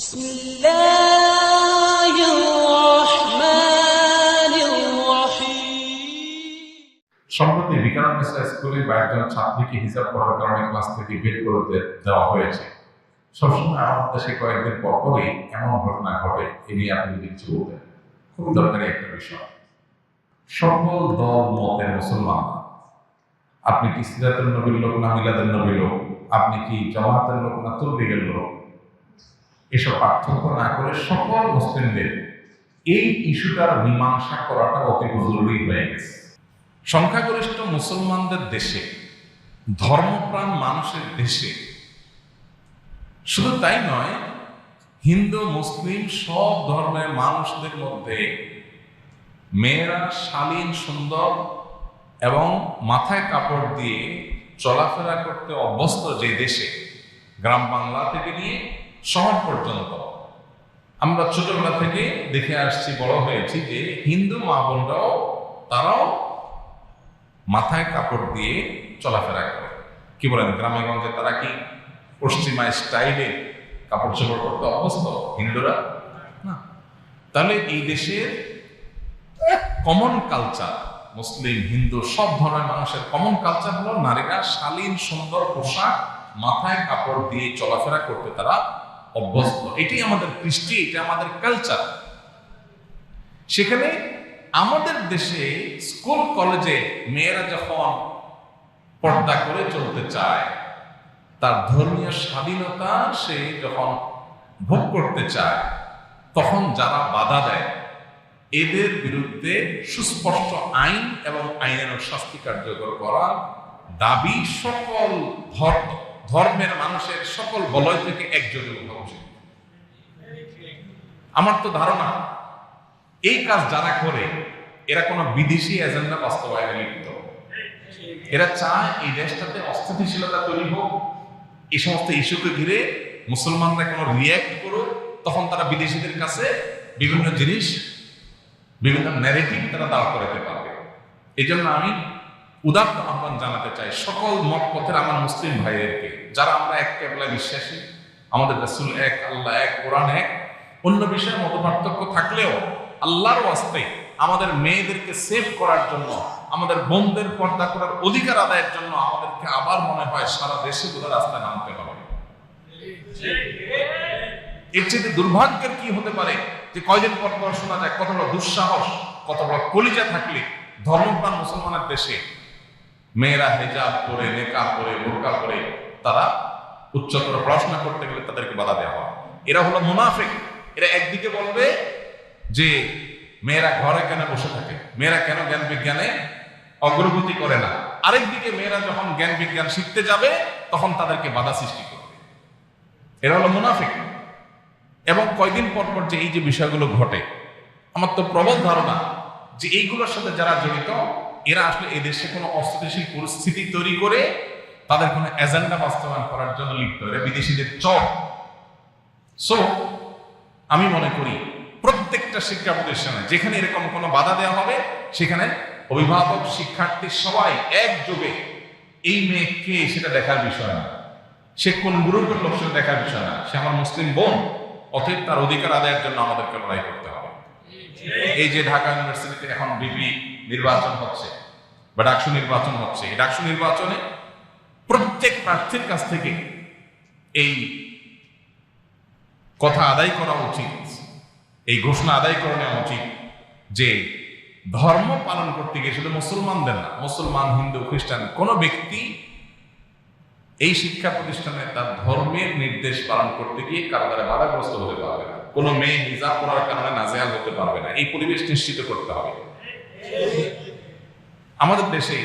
بسم الله الرحمن الرحيم সম্প্রতি বিকারুন্নেসা স্কুলে বা একজন ছাত্রীকে হিজাব পড়ার কারণে ক্লাস থেকে বের করে দেওয়া হয়েছে। সবসময় আমাদের দেশে কয়েকদিন পরপরই এমন ঘটনা ঘটে। এ নিয়ে আপনি যদি কিছু বলতেন, খুব দরকারি একটা বিষয়। সকল দল মতের মুসলমান, আপনি কি সিরাতুল নবীর লোক না মিলাদুন নবীর লোক, আপনি কি জামাতের লোক না তবলিগের লোক, এসব পার্থক্য না করে সকল মুসলিমদের এই ইস্যুটার মীমাংসা করাটা অতি জরুরি হয়ে গেছে। সংখ্যাগরিষ্ঠ মুসলমানদের দেশে, ধর্মপ্রাণ মানুষের দেশে, শুধু তাই নয়, হিন্দু মুসলিম সব ধর্মের মানুষদের মধ্যে মেয়েরা শালীন সুন্দর এবং মাথায় কাপড় দিয়ে চলাফেরা করতে অভ্যস্ত যে দেশে, গ্রাম বাংলা থেকে নিয়ে শহর পর্যন্ত আমরা ছোটবেলা থেকে দেখে আসছি, বড় হয়েছি যে হিন্দু মা বোনরাও তারাও মাথায় কাপড় দিয়ে চলাফেরা করে। কি বলেন, গ্রামে গঞ্জে তারা কি পশ্চিমা স্টাইলে কাপড় চোপড় করতে অভ্যস্ত হিন্দুরা? না। তাহলে এই দেশের কমন কালচার, মুসলিম হিন্দু সব ধরনের মানুষের কমন কালচার হলো নারীরা শালীন সুন্দর পোশাক, মাথায় কাপড় দিয়ে চলাফেরা করতে তারা অভ্যস্ত। এটি আমাদের কৃষ্টি, এটা আমাদের কালচার। সেখানে আমাদের দেশে স্কুল কলেজে মেয়েরা যখন পর্দা করে চলতে চায়, তার ধর্মীয় স্বাধীনতা সে যখন ভোগ করতে চায়, তখন যারা বাধা দেয় এদের বিরুদ্ধে সুস্পষ্ট আইন এবং আইনের শাস্তি কার্যকর করার দাবি সকল ধর্মের মানুষের সকল বলয় থেকে একযোগে হওয়া উচিত। আমার তো ধারণা এই কাজ যারা করে এরা কোনো বিদেশি এজেন্ডা বাস্তবায়নে লিপ্ত। এরা চায় এই দেশটাতে অস্থিতিশীলতা তৈরি হোক, এই সমস্ত ইস্যুকে ঘিরে মুসলমানরা কোনো রিয়্যাক্ট করুক, তখন তারা বিদেশিদের কাছে বিভিন্ন জিনিস, বিভিন্ন ন্যারেটিভ তারা দাঁড় করাতে পারবে। এই জন্য আমি উদাত্ত আহ্বান জানাতে চাই সকল মত পথের আমার মুসলিম ভাইদেরকে, যারা আমরা এক কেবলায় বিশ্বাসী, আমাদের রাসূল এক, আল্লাহ এক, কোরআন এক, অন্য বিষয়ে মত পার্থক্য থাকলেও আল্লাহর ওয়াস্তে আমাদের মেয়েদেরকে সেভ করার জন্য, আমাদের বোনদের পর্দা করার অধিকার আদায়ের জন্য আমাদেরকে আবার মনে হয় সারা দেশে পুরো রাস্তায় নামতে হবে। এর চেয়ে দুর্ভাগ্যের কি হতে পারে যে কয়দিন পর পর শোনা যায় কত বড় দুঃসাহস, কত বড় কলিজা থাকলে ধর্মপ্রাণ মুসলমানের দেশে মেয়েরা হিজাব পরে, নেকাব পরে, বোরকা পরে তারা উচ্চতর পড়াশোনা করতে গেলে তাদেরকে বাধা দেওয়া হয়। এরা হলো মুনাফিক। এরা একদিকে বলবে যে মেয়েরা ঘরে কেন বসে থাকে, মেয়েরা কেন জ্ঞান বিজ্ঞানে অগ্রগতি করে না, আরেকদিকে মেয়েরা যখন জ্ঞান বিজ্ঞান শিখতে যাবে তখন তাদেরকে বাধা সৃষ্টি করবে। এরা হলো মুনাফিক। এবং কয়দিন পর পর যে এই যে বিষয়গুলো ঘটে, আমার তো প্রবল ধারণা যে এইগুলোর সাথে যারা জড়িত এরা আসলে এই দেশে কোনো অস্থিতিশীল পরিস্থিতি তৈরি করে তাদের কোনো এজেন্ডা বাস্তবায়ন করার জন্য লিপ্ত। এরা বিদেশিদের চর। সো আমি মনে করি প্রত্যেকটা শিক্ষা প্রতিষ্ঠানে যেখানে এরকম কোনো বাধা দেওয়া হবে, সেখানে অভিভাবক, শিক্ষার্থী সবাই একযোগে এই মেয়েকে সেটা দেখার বিষয় না, সে কোন গ্রুপের লোক সেটা দেখার বিষয় না, সে আমার মুসলিম বোন, অতএব তার অধিকার আদায়ের জন্য আমাদেরকে লড়াই করতে হবে। এই যে ঢাকা ইউনিভার্সিটিতে এখন বিপি নির্বাচন হচ্ছে বা ডাকসু নির্বাচন হচ্ছে, এই ডাকসু নির্বাচনে প্রত্যেক প্রার্থীর কাছ থেকে এই কথা আদায় করা উচিত, এই ঘোষণা আদায় করে নেওয়া উচিত যে ধর্ম পালন করতে গিয়ে শুধু মুসলমানদের না, মুসলমান, হিন্দু, খ্রিস্টান কোনো ব্যক্তি এই শিক্ষা প্রতিষ্ঠানে তার ধর্মের নির্দেশ পালন করতে গিয়ে কারো দ্বারা বাধাগ্রস্ত হতে পারবে না। কোনো মেয়ে হিজাব পরার কারণে নাজেহাল হতে পারবে না। এই পরিবেশ নিশ্চিত করতে হবে। আমাদের দেশে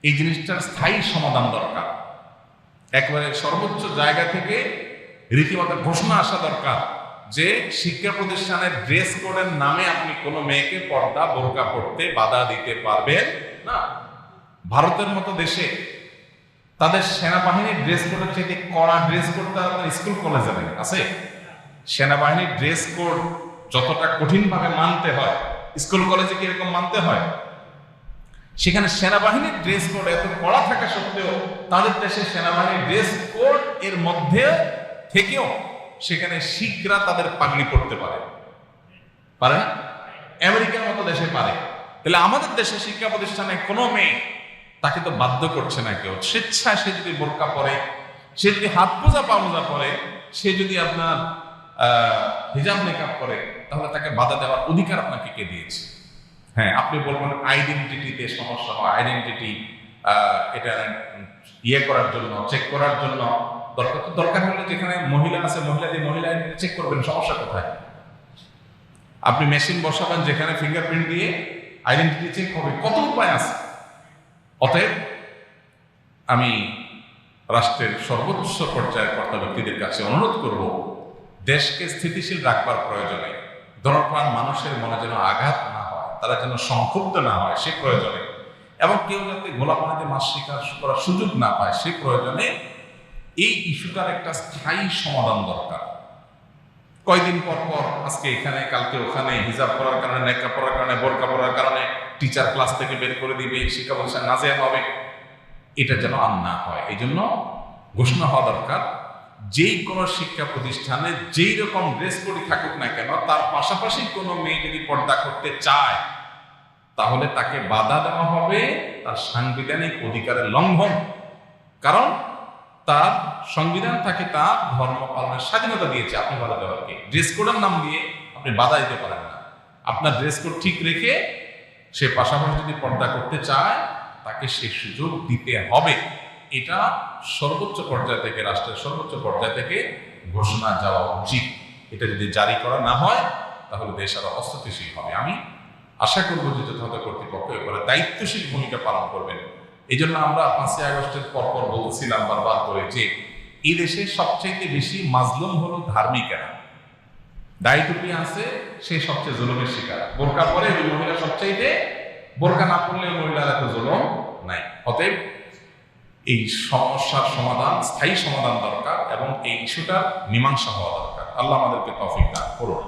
এই জিনিসটার স্থায়ী সমাধান দরকার। একেবারে সর্বোচ্চ জায়গা থেকে রীতিমতো ঘোষণা আসা দরকার যে শিক্ষা প্রতিষ্ঠানের ড্রেস কোডের নামে আপনি কোনো মেয়েকে পর্দা, বোরকা পড়তে বাধা দিতে পারবেন না। ভারতের মতো দেশে তাদের সেনাবাহিনীর ড্রেস কোডের চাইতে কড়া ড্রেস কোড আপনার স্কুল কলেজে আছে। সেনাবাহিনীর ড্রেস কোড যতটা কঠিনভাবে মানতে হয়, স্কুল কলেজে কি এরকম মানতে হয়? সেখানে সেনাবাহিনীর ড্রেস কোড এত কড়া থাকা সত্ত্বেও তাদের দেশে সেনাবাহিনীর ড্রেস কোড এর মধ্যে থেকেও সেখানে শিখরা তাদের পাগড়ি পড়তে পারে, পারে না? আমেরিকার মতো দেশে পারে। তাহলে আমাদের দেশে শিক্ষা প্রতিষ্ঠানে কোনো মেয়ে, তাকে তো বাধ্য করছে না কেউ, স্বেচ্ছায় সে যদি বোরকা পরে, সে যদি হাত মোজা পা মোজা পরে, সে যদি আপনার হিজাব মেকআপ করে, তাহলে তাকে বাধা দেওয়ার অধিকার আপনাকে কে দিয়েছে? হ্যাঁ, আপনি বলবেন আইডেন্টিটিতে সমস্যা হয়, আইডেন্টিটি এটা ইয়ে করার জন্য, চেক করার জন্য দরকার হলে যেখানে মহিলা আছে, মহিলা চেক করবেন, সমস্যা কোথায়? আপনি মেশিন বসাবেন যেখানে ফিঙ্গারপ্রিন্ট দিয়ে আইডেন্টিটি চেক হবে, কত উপায় আছে। অতএব আমি রাষ্ট্রের সর্বোচ্চ পর্যায়ের কর্তা ব্যক্তিদের কাছে অনুরোধ করব, দেশকে স্থিতিশীল রাখবার প্রয়োজনে ধর্মপ্রাণ মানুষের মনে যেন আঘাত না হয়, তারা যেন সংক্ষুব্ধ না হয় সে প্রয়োজনে, এবং কেউ যাতে গোলাপানিতে মাছ শিকার করার সুযোগ না পায় সে প্রয়োজনে এই ইস্যুটার একটা স্থায়ী সমাধান দরকার। কয়দিন পর পর আজকে এখানে কালকে ওখানে, হিজাব পরার কারণে, নেকা পরার কারণে, বোরকা পরার কারণে টিচার ক্লাস থেকে বের করে দিবে, শিক্ষা প্রতিষ্ঠান নাজেহাল হবে, এটা যেন আর না হয়। এই জন্য ঘোষণা হওয়া দরকার, যেই কোনো শিক্ষা প্রতিষ্ঠানে যেই রকম ড্রেস কোড থাকুক না কেন, তার পাশাপাশি কোনো মেয়ে যদি পর্দা করতে চায় তাহলে তাকে বাধা দেওয়া হবে, তার সাংবিধানিক অধিকারের লঙ্ঘন। কারণ তার সংবিধান তাকে তার ধর্ম পালনের স্বাধীনতা দিয়েছে, আপনি বাধা দেওয়ার কে? ড্রেস কোডের নাম দিয়ে আপনি বাধা দিতে পারেন না। আপনার ড্রেস কোড ঠিক রেখে সে পাশাপাশি যদি পর্দা করতে চায় তাকে সে সুযোগ দিতে হবে। এটা সর্বোচ্চ পর্যায় থেকে, রাষ্ট্রের সর্বোচ্চ পর্যায় থেকে ঘোষণা যাওয়া উচিত। এটা যদি জারি করা না হয় তাহলে দেশ আরো অস্থিতিশীল হবে। আমি আশা করবো যে যথাযথ কর্তৃপক্ষ এবারে দায়িত্বশীল ভূমিকা পালন করবেন। এই জন্য আমরা 5ই আগস্টের পরপর বলছিলাম বারবার করে যে এই দেশে সবচেয়ে বেশি মাজলুম হলো ধার্মিকেরা। দাড়ি টুপি আছে, সে সবচেয়ে জুলুমের শিকার। বোরকা পরে ওই মহিলা সবচাইতে, বোরকা না পড়লে মহিলার এত জুলুম নাই। অতএব এই সমস্যার সমাধান, স্থায়ী সমাধান দরকার এবং এই ইস্যুটার মীমাংসা হওয়া দরকার। আল্লাহ আমাদেরকে তৌফিক দান করুন।